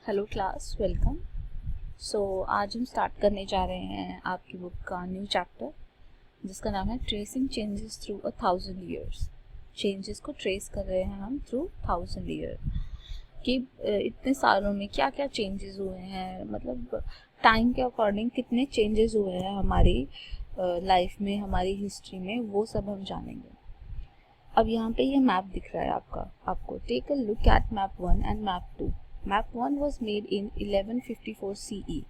Hello class, welcome. आज हम start करने जा रहे हैं आपकी बुक का न्यू चैप्टर जिसका नाम है tracing changes through 1000 years. Changes को ट्रेस कर रहे हैं हम थ्रू 1000 ईयर कि इतने सालों में क्या क्या चेंजेस हुए हैं, मतलब टाइम के अकॉर्डिंग कितने चेंजेस हुए हैं हमारी लाइफ में, हमारी हिस्ट्री में, वो सब हम जानेंगे। अब यहाँ पे ये मैप दिख रहा है आपको take a look at map 1 and map 2। Map 1 was made in 1154 CE।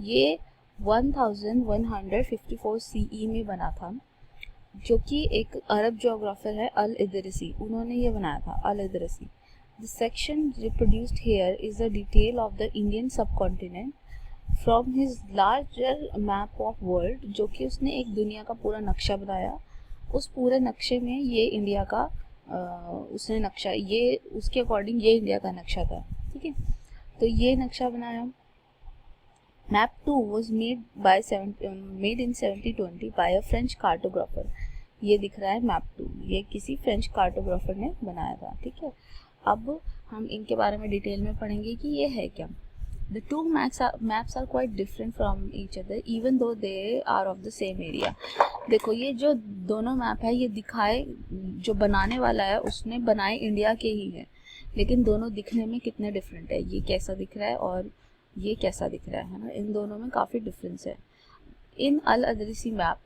ये 1154 CE में बना था, जो कि एक अरब जोग्राफर है अल इदरिसी, उन्होंने ये बनाया था, अल इदरिसी। The section reproduced here is a detail of the Indian subcontinent from his larger map of world, जो कि उसने एक दुनिया का पूरा नक्शा बनाया। उस पूरे नक्शे में ये इंडिया का उसने नक्शा, ये उसके अकॉर्डिंग ये इंडिया का नक्शा था, ठीक है। तो ये नक्शा बनाया। Map 2 was made in 1720 by a French cartographer। ये दिख रहा है मैप 2, ये किसी फ्रेंच कार्टोग्राफर ने बनाया था, ठीक है। अब हम इनके बारे में डिटेल में पढ़ेंगे कि ये है क्या। The two maps are quite different from each other even though they are of the same area। देखो ये जो दोनों मैप है, ये दिखाए, जो बनाने वाला है उसने बनाए इंडिया के ही है, लेकिन दोनों दिखने में कितने डिफरेंट है। ये कैसा दिख रहा है और ये कैसा दिख रहा है ना, इन दोनों में काफ़ी डिफरेंस है। In al Idrisi map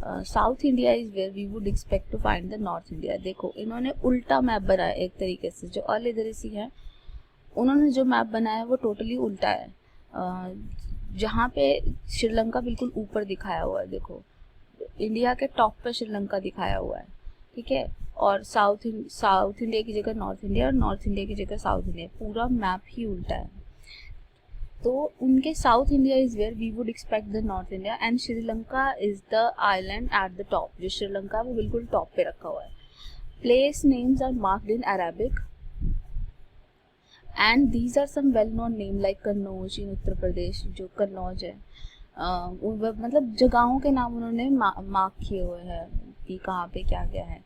south India is where we would expect to find the north India. देखो इन्होंने उल्टा मैप बनाया एक तरीके से। जो अल अदरसी है उन्होंने जो मैप बनाया वो टोटली उल्टा है। जहाँ पे श्रीलंका बिल्कुल ऊपर दिखाया हुआ है, देखो इंडिया के टॉप पे श्रीलंका दिखाया हुआ है, ठीक है। और साउथ इंडिया की जगह नॉर्थ इंडिया और नॉर्थ इंडिया की जगह साउथ इंडिया, पूरा मैप ही उल्टा है। तो उनके south India is where we would expect the north India and Sri Lanka is the island at the top. जो श्रीलंका है वो बिल्कुल टॉप पे रखा हुआ है। Place names are marked in Arabic and these are some well known name like Kannauj in Uttar Pradesh. जो कन्नौज है मतलब जगहों के नाम उन्होंने मार्क किए हुए हैं कि कहाँ पे क्या क्या है,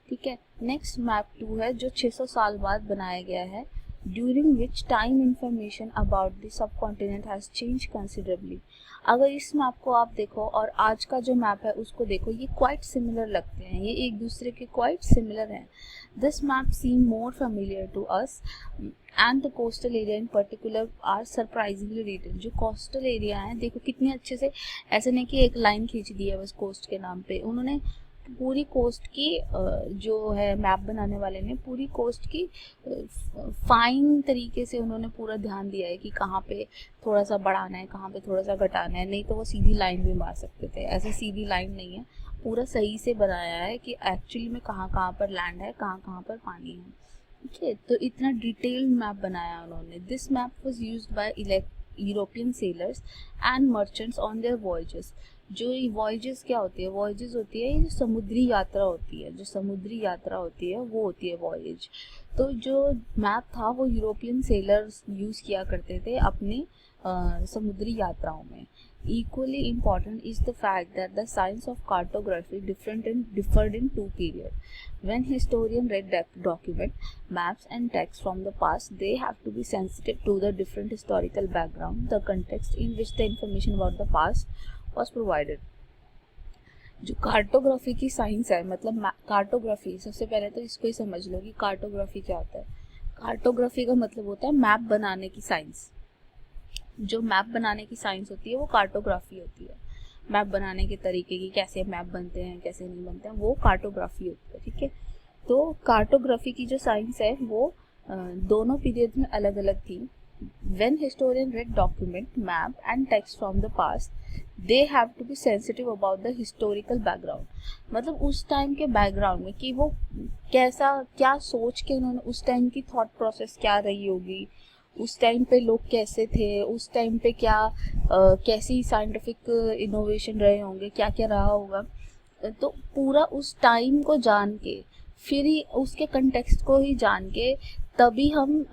ठीक है। नेक्स्ट मैप 2 है जो 600 साल बाद बनाया गया है, during which time information about the sub continent has change considerably. अगर इस मैप को आप देखो और आज का जो मैप है उसको देखो, ये क्वाइट सिमिलर लगते हैं, ये एक दूसरे के क्वाइट सिमिलर हैं। This map seem more familiar to us and the coastal area in particular are surprisingly detailed. जो कोस्टल एरिया है देखो कितने अच्छे से, ऐसे नहीं कि एक लाइन खींच दी है बस कोस्ट के नाम पे, उन्होंने पूरी कोस्ट की जो है मैप बनाने वाले ने पूरी कोस्ट की फाइन तरीके से उन्होंने पूरा ध्यान दिया है कि कहाँ पे थोड़ा सा बढ़ाना है, कहाँ पे थोड़ा सा घटाना है। नहीं तो वो सीधी लाइन भी मार सकते थे, ऐसे सीधी लाइन नहीं है, पूरा सही से बनाया है कि एक्चुअली में कहाँ कहाँ पर लैंड है, कहाँ कहाँ पर पानी है, ठीक है। तो इतना डिटेल्ड मैप बनाया उन्होंने। This map was used by European sellers and merchants on their voyages. जो वॉयजेस क्या होती है, वॉयजेस होती है ये समुद्री यात्रा होती है, जो समुद्री यात्रा होती है वो होती है वॉयज। तो जो मैप था वो यूरोपियन सेलर्स यूज़ किया करते थे अपनी समुद्री यात्राओं में। Equally important is the fact that the science of cartography differed in two periods. When historians read document, maps and texts from the past, they have to be sensitive to the different historical background, the context in which the information about the past was provided. जो cartography की science है, मतलब cartography, सबसे पहले तो इसको ही समझ लो कि कार्टोग्राफी क्या होता है। कार्टोग्राफी का मतलब होता है मैप बनाने की साइंस। जो मैप बनाने की साइंस होती है वो कार्टोग्राफी होती है। मैप बनाने के तरीके की, कैसे मैप बनते हैं कैसे नहीं बनते हैं, वो कार्टोग्राफी होती है, ठीक है। तो कार्टोग्राफी की जो साइंस है वो दोनों पीरियड में अलग अलग थी। When historians read document, map and text from the past, they have to be sensitive about the historical background। मतलब उस टाइम के बैकग्राउंड में कि वो कैसा, क्या सोच के उन्होंने, उस टाइम की थॉट प्रोसेस क्या रही होगी, उस टाइम पे लोग कैसे थे, उस टाइम पे क्या कैसी साइंटिफिक इनोवेशन रहे होंगे, क्या क्या रहा होगा। तो पूरा उस टाइम को जान के, फिर ही उसके कंटेक्स्ट को ही जान के, तभी हम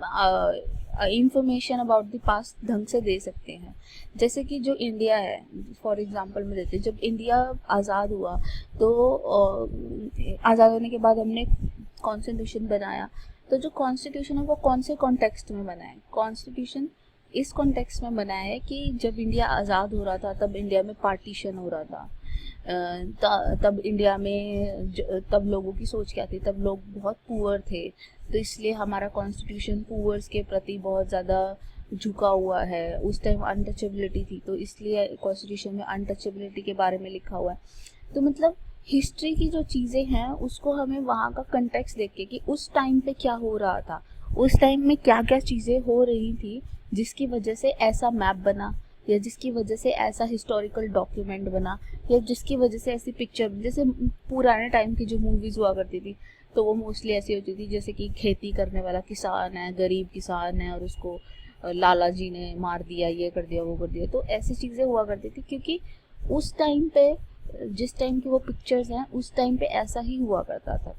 इंफॉर्मेशन अबाउट द पास्ट ढंग से दे सकते हैं। जैसे कि जो इंडिया है, फॉर एग्जांपल में देते, जब इंडिया आज़ाद हुआ तो आज़ाद होने के बाद हमने कॉन्स्टिट्यूशन बनाया। तो जो कॉन्स्टिट्यूशन है वो कौन से कॉन्टेक्स्ट में बना है, कॉन्स्टिट्यूशन इस कॉन्टेक्स्ट में बनाया है कि जब इंडिया आज़ाद हो रहा था तब इंडिया में पार्टीशन हो रहा था, तब इंडिया में तब लोगों की सोच क्या थी, तब लोग बहुत पुअर थे, तो इसलिए हमारा कॉन्स्टिट्यूशन पुअर्स के प्रति बहुत ज़्यादा झुका हुआ है। उस टाइम अनटचेबिलिटी थी, तो इसलिए कॉन्स्टिट्यूशन में अनटचेबिलिटी के बारे में लिखा हुआ है। तो मतलब हिस्ट्री की जो चीज़ें हैं उसको हमें वहाँ का कंटेक्स्ट देख के कि उस टाइम पे क्या हो रहा था, उस टाइम में क्या क्या चीज़ें हो रही थी जिसकी वजह से ऐसा मैप बना, या जिसकी वजह से ऐसा हिस्टोरिकल डॉक्यूमेंट बना, या जिसकी वजह से ऐसी पिक्चर, जैसे पुराने टाइम की जो मूवीज़ हुआ करती थी तो वो मोस्टली ऐसी होती थी जैसे कि खेती करने वाला किसान है, गरीब किसान है, और उसको लाला जी ने मार दिया, ये कर दिया, वो कर दिया। तो ऐसी चीज़ें हुआ करती थी क्योंकि उस टाइम पे, जिस टाइम की वो पिक्चर्स हैं उस टाइम पे ऐसा ही हुआ करता था।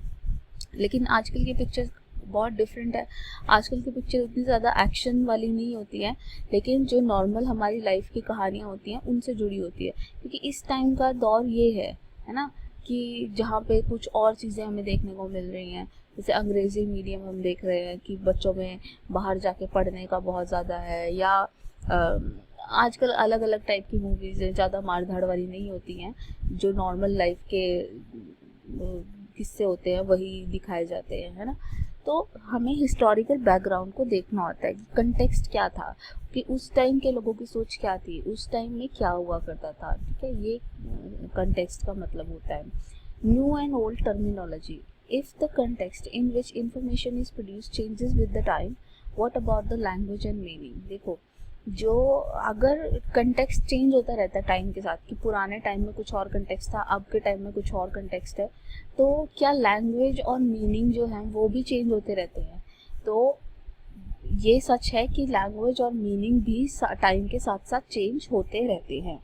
लेकिन आजकल की पिक्चर्स बहुत डिफरेंट है। आजकल की पिक्चर उतनी ज़्यादा एक्शन वाली नहीं होती है, लेकिन जो नॉर्मल हमारी लाइफ की कहानियाँ होती हैं उनसे जुड़ी होती है, क्योंकि इस टाइम का दौर ये है ना, कि जहाँ पे कुछ और चीज़ें हमें देखने को मिल रही हैं। जैसे अंग्रेज़ी मीडियम हम देख रहे हैं कि बच्चों में बाहर जाके पढ़ने का बहुत ज़्यादा है, या आजकल अलग अलग टाइप की मूवीज़ हैं, ज़्यादा मार धाड़ वाली नहीं होती हैं, जो नॉर्मल लाइफ के किस्से होते हैं वही दिखाए जाते हैं, है ना। तो हमें हिस्टोरिकल बैकग्राउंड को देखना होता है कि कंटेक्स्ट क्या था, कि उस टाइम के लोगों की सोच क्या थी, उस टाइम में क्या हुआ करता था, ठीक है। ये कंटेक्स्ट का मतलब होता है। New and old terminology, if the context in which information is produce changes with the time, what about the language and meaning. देखो, जो अगर कंटेक्स्ट चेंज होता रहता है टाइम के साथ, कि पुराने टाइम में कुछ और कंटेक्स्ट था, अब के टाइम में कुछ और कंटेक्स्ट है, तो क्या लैंग्वेज और मीनिंग जो है वो भी चेंज होते रहते हैं। तो ये सच है कि लैंग्वेज और मीनिंग भी टाइम के साथ साथ चेंज होते रहते हैं।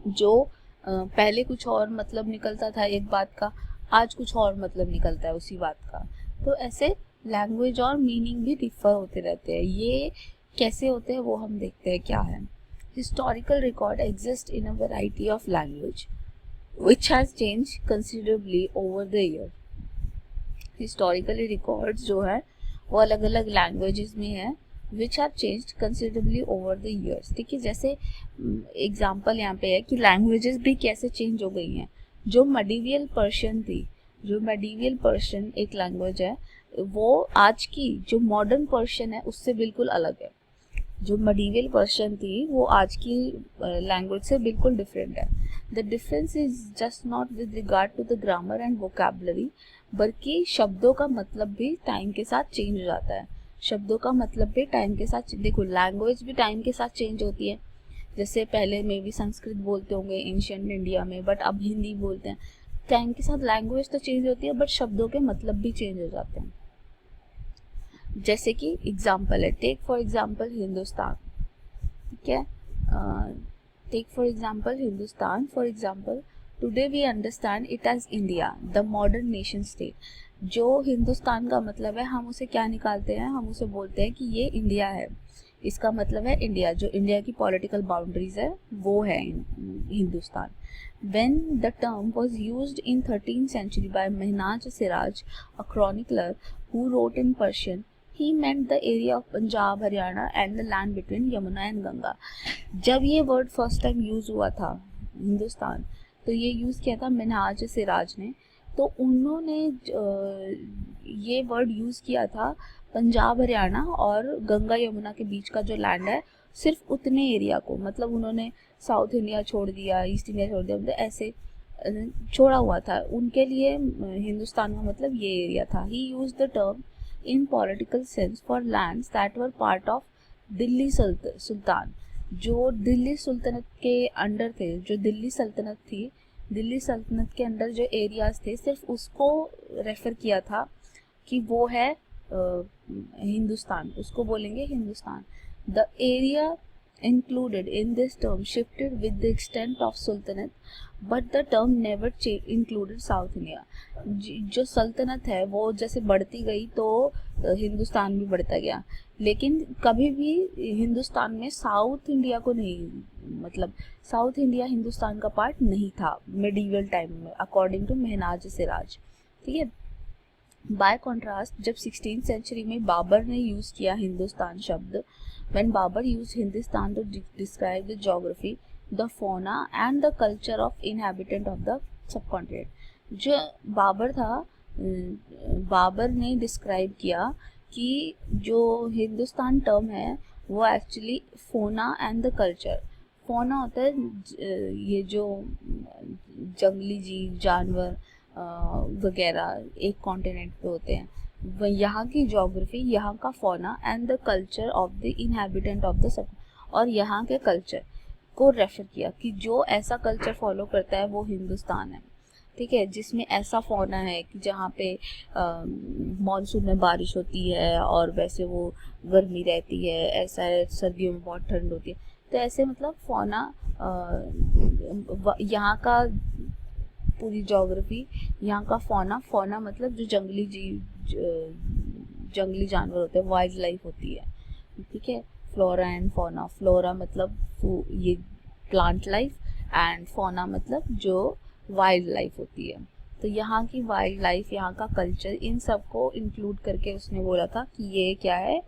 जो पहले कुछ और मतलब निकलता था एक बात का, आज कुछ और मतलब निकलता है उसी बात का। तो ऐसे लैंग्वेज और मीनिंग भी डिफर होते रहते हैं। ये कैसे होते हैं वो हम देखते हैं क्या है। Historical record exist in a variety of language which has changed considerably over the year। Historically records जो है वो अलग अलग लैंग्वेजेस में है, which have changed considerably over the years। ठीक है, जैसे एग्जांपल यहाँ पे है कि लैंग्वेजेस भी कैसे चेंज हो गई हैं। जो मेडिवियल पर्शियन थी, जो मेडिवियल पर्शियन एक लैंग्वेज है, वो आज की जो मॉडर्न पर्शियन है उससे बिल्कुल अलग है। जो मेडिवियल पर्शियन थी वो आज की लैंग्वेज से बिल्कुल डिफरेंट है। The difference is just not with regard to the grammar and vocabulary, बल्कि शब्दों का मतलब भी टाइम के साथ चेंज हो जाता है। शब्दों का मतलब भी टाइम के साथ, देखो लैंग्वेज भी टाइम के साथ चेंज होती है। जैसे पहले में भी संस्कृत बोलते होंगे एंशिएंट इंडिया में, बट अब हिंदी बोलते हैं। टाइम के साथ लैंग्वेज तो चेंज होती है, बट शब्दों के मतलब भी चेंज हो जाते हैं। जैसे कि एग्जाम्पल है, टेक फॉर एग्जाम्पल हिंदुस्तान, ठीक है। Take for example Hindustan, for example today we understand it as India the modern nation state. जो हिंदुस्तान का मतलब है हम उसे क्या निकालते हैं, हम उसे बोलते हैं कि ये इंडिया है। इसका मतलब है इंडिया, जो इंडिया की पॉलिटिकल बाउंड्रीज है वो है Hindustan. When the term was used in 13th century by Mehnaz Siraj, a chronicler who wrote in Persian, he meant the area of Punjab, Haryana and the land between Yamuna and Ganga। जब ये word first time use हुआ था हिंदुस्तान, तो ये use किया था मेहनाज सिराज ने। तो उन्होंने ये वर्ड यूज़ किया था पंजाब, हरियाणा और गंगा यमुना के बीच का जो लैंड है, सिर्फ उतने एरिया को। मतलब उन्होंने साउथ इंडिया छोड़ दिया, ईस्ट इंडिया छोड़ दिया, मतलब ऐसे छोड़ा हुआ था। उनके लिए हिंदुस्तान का मतलब ये एरिया था। He used the term in political sense for lands that were part of Delhi sultan. जो दिल्ली सुल्तनत के अंडर थे, जो दिल्ली सल्तनत थी, दिल्ली सल्तनत के अंडर जो एरियाज थे, सिर्फ उसको रेफर किया था कि वो है हिंदुस्तान, उसको बोलेंगे Hindustan. The area included in this term shifted with the extent of sultanate, but the term never included South India। जो सल्तनत है वो जैसे बढ़ती गई तो हिंदुस्तान भी बढ़ता गया, लेकिन कभी भी हिंदुस्तान में साउथ इंडिया को नहीं, मतलब साउथ इंडिया हिंदुस्तान का पार्ट नहीं था मेडिवल टाइम में, अकॉर्डिंग टू मेहनाज सिराज। ठीक है। बाय कॉन्ट्रास्ट, जब 16th सेंचुरी में बाबर ने यूज़ किया हिंदुस्तान शब्द, When Babur used Hindustan to describe the geography, the fauna and the culture of inhabitant of the subcontinent. जो बाबर था, बाबर ने डिस्क्राइब किया कि जो हिंदुस्तान टर्म है वो एक्चुअली फोना एंड द कल्चर, फोना होता है ये जो जंगली जीव जानवर वगैरह एक कॉन्टिनेंट पे होते हैं, यहाँ की जोग्राफी, यहाँ का फोना and the culture of the inhabitant of the sub, और यहाँ के कल्चर को रेफर किया कि जो ऐसा कल्चर फॉलो करता है वो हिंदुस्तान है, ठीक है, जिसमें ऐसा फोना है कि जहाँ पे मानसून में बारिश होती है और वैसे वो गर्मी रहती है, ऐसा है सर्दियों में बहुत ठंड होती है, तो ऐसे मतलब फोना यहाँ का पूरी जोग्राफी, यहाँ का फोना मतलब जो जंगली जीव जंगली जानवर होते हैं, वाइल्ड लाइफ होती है, ठीक है, फ्लोरा एंड फोना, फ्लोरा मतलब ये प्लांट लाइफ एंड फोना मतलब जो वाइल्ड लाइफ होती है। तो यहाँ की वाइल्ड लाइफ, यहाँ का कल्चर, इन सब को इंक्लूड करके उसने बोला था कि ये क्या है,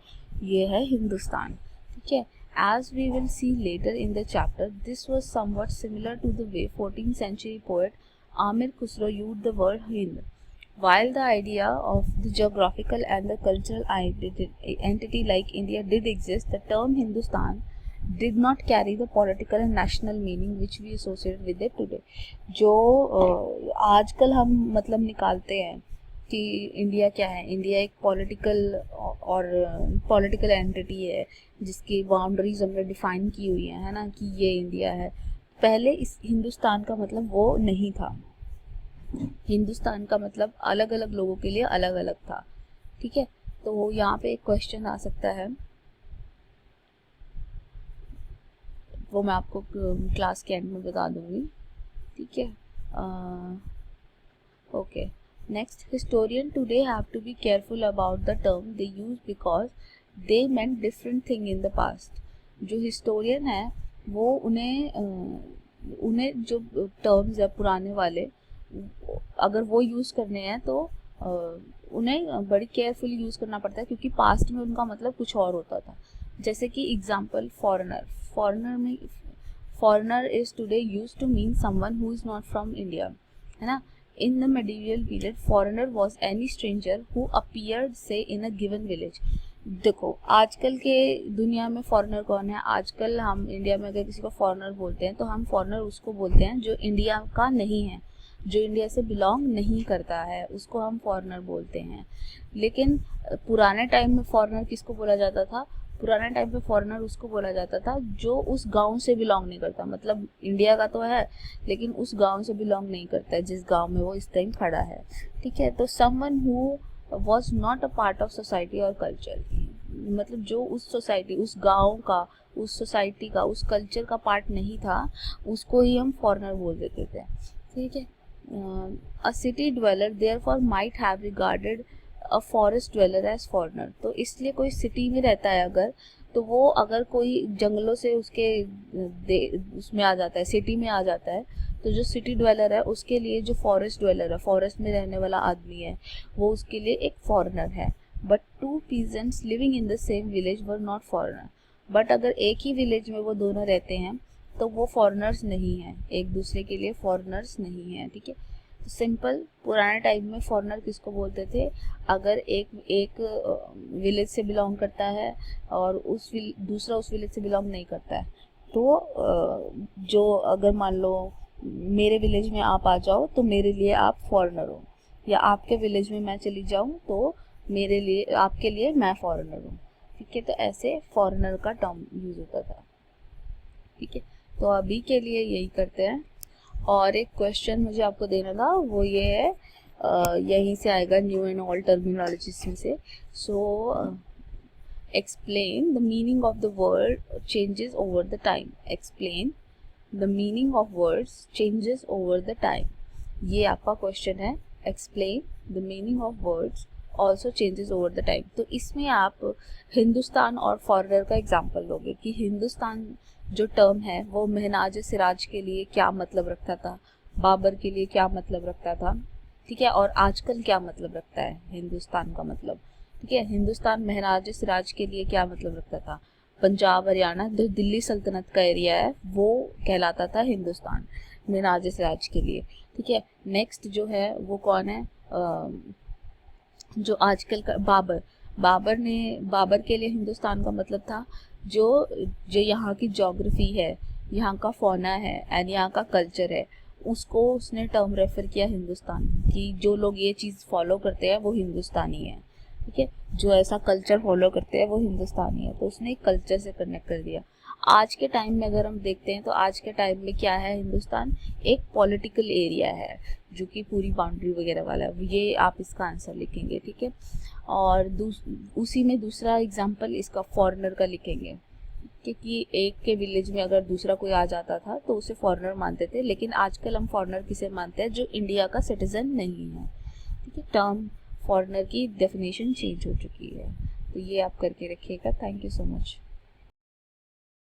ये है हिंदुस्तान, ठीक है। As we will see later in the chapter, this was somewhat similar to the way 14th century poet Amir Khusro used the word Hind. While the idea of the geographical and the cultural entity like India did exist, the term Hindustan did not carry the political and national meaning which we associate with it today. जो आजकल हम मतलब निकालते हैं कि India क्या है, India एक पॉलिटिकल एंटिटी है जिसकी बाउंड्रीज हमने डिफाइन की हुई है ना, कि ये इंडिया है। पहले इस हिंदुस्तान का मतलब वो नहीं था, हिंदुस्तान का मतलब अलग अलग लोगों के लिए अलग अलग था, ठीक है। तो यहाँ पे एक क्वेश्चन आ सकता है, वो मैं आपको क्लास के एंड में बता दूंगी, ठीक है। Okay, next, historian today have to be careful about the term they use because they meant different thing in the past. जो historian है वो उन्हें जो terms है पुराने वाले, अगर वो यूज़ करने हैं तो उन्हें बड़ी केयरफुली यूज़ करना पड़ता है, क्योंकि पास्ट में उनका मतलब कुछ और होता था। जैसे कि example foreigner is today used to mean someone who is not from India, है ना। In the medieval period, foreigner was any stranger who appeared, say, in a given village. देखो आजकल के दुनिया में फॉरेनर कौन है, आजकल हम इंडिया में अगर किसी को फॉरेनर बोलते हैं तो हम फॉरेनर उसको बोलते हैं जो इंडिया का नहीं है, जो इंडिया से बिलोंग नहीं करता है, उसको हम फॉरेनर बोलते हैं। लेकिन पुराने टाइम में फॉरेनर किसको बोला जाता था, पुराने टाइम पे फॉरेनर उसको बोला जाता था जो उस गांव से बिलोंग नहीं करता, मतलब इंडिया का तो है लेकिन उस गांव से बिलोंग नहीं करता है जिस गांव में वो इस टाइम खड़ा है, ठीक है। तो someone who was not a part of society और कल्चर, मतलब जो उस सोसाइटी, उस गांव का, उस सोसाइटी का, उस कल्चर का पार्ट नहीं था, उसको ही हम फॉरेनर बोल देते थे, ठीक है। A city dweller therefore might have regarded a forest dweller as foreigner. तो इसलिए कोई सिटी में रहता है अगर, तो वो अगर कोई जंगलों से उसके उसमें आ जाता है, सिटी में आ जाता है, तो जो सिटी ड्वेलर है उसके लिए जो फॉरेस्ट ड्वेलर है, फॉरेस्ट में रहने वाला आदमी है, वो उसके लिए एक फॉरेनर है। But to peasants living in the same village were not foreigner. बट अगर एक ही विलेज में वो दोनों रहते हैं तो वो फॉरेनर्स नहीं हैं, एक दूसरे के लिए फॉरेनर्स नहीं हैं, ठीक है। सिंपल, पुराने टाइम में फॉरेनर किसको बोलते थे, अगर एक विलेज से बिलोंग करता है और दूसरा उस विलेज से बिलोंग नहीं करता है, तो जो अगर मान लो मेरे विलेज में आप आ जाओ तो मेरे लिए आप फॉरेनर हो, या आपके विलेज में मैं चली जाऊं तो मेरे लिए, आपके लिए मैं फॉरेनर हूँ, ठीक है। तो ऐसे फॉरेनर का टर्म यूज होता था, ठीक है। तो अभी के लिए यही करते हैं, और एक क्वेश्चन मुझे आपको देना था, वो ये है, यहीं से आएगा, न्यू एंड ऑल टर्मिनोलॉजीज में से। So explain the meaning of the word changes over the time. Explain the meaning of words changes over the time, ये आपका क्वेश्चन है। Explain the meaning of words also changes over the time. तो इसमें आप हिंदुस्तान और foreigner का example लोगे कि हिंदुस्तान जो टर्म है वो महनाज सिराज के लिए क्या मतलब रखता था, बाबर के लिए क्या मतलब रखता था, ठीक है, और आजकल क्या मतलब रखता है हिंदुस्तान का मतलब, ठीक है। हिंदुस्तान महनाज सिराज के लिए क्या मतलब रखता था, पंजाब हरियाणा जो दिल्ली सल्तनत का एरिया है वो कहलाता था हिंदुस्तान में राजस राज के लिए। ठीक है, नेक्स्ट जो है वो कौन है, जो आजकल का बाबर के लिए हिंदुस्तान का मतलब था जो जो यहाँ की ज्योग्राफी है, यहाँ का फौना है एंड यहाँ का कल्चर है, उसको उसने टर्म रेफर किया हिंदुस्तान, कि जो लोग ये चीज़ फॉलो करते हैं वो हिंदुस्तानी है। ठीक है, जो ऐसा कल्चर फॉलो करते हैं वो हिंदुस्तानी है, तो उसने कल्चर से कनेक्ट कर दिया। आज के टाइम में अगर हम देखते हैं तो आज के टाइम में क्या है, हिंदुस्तान एक पॉलिटिकल एरिया है जो कि पूरी बाउंड्री वगैरह वाला है, ये आप इसका आंसर लिखेंगे। ठीक है, और उसी में दूसरा एग्जाम्पल इसका फॉरेनर का लिखेंगे, क्योंकि एक के विलेज में अगर दूसरा कोई आ जाता था तो उसे फॉरेनर मानते थे, लेकिन आजकल हम फॉरेनर किसे मानते हैं, जो इंडिया का सिटीजन नहीं है। ठीक है, टर्म फॉरेनर की डेफिनेशन चेंज हो चुकी है, तो ये आप करके रखिएगा। Thank you so much.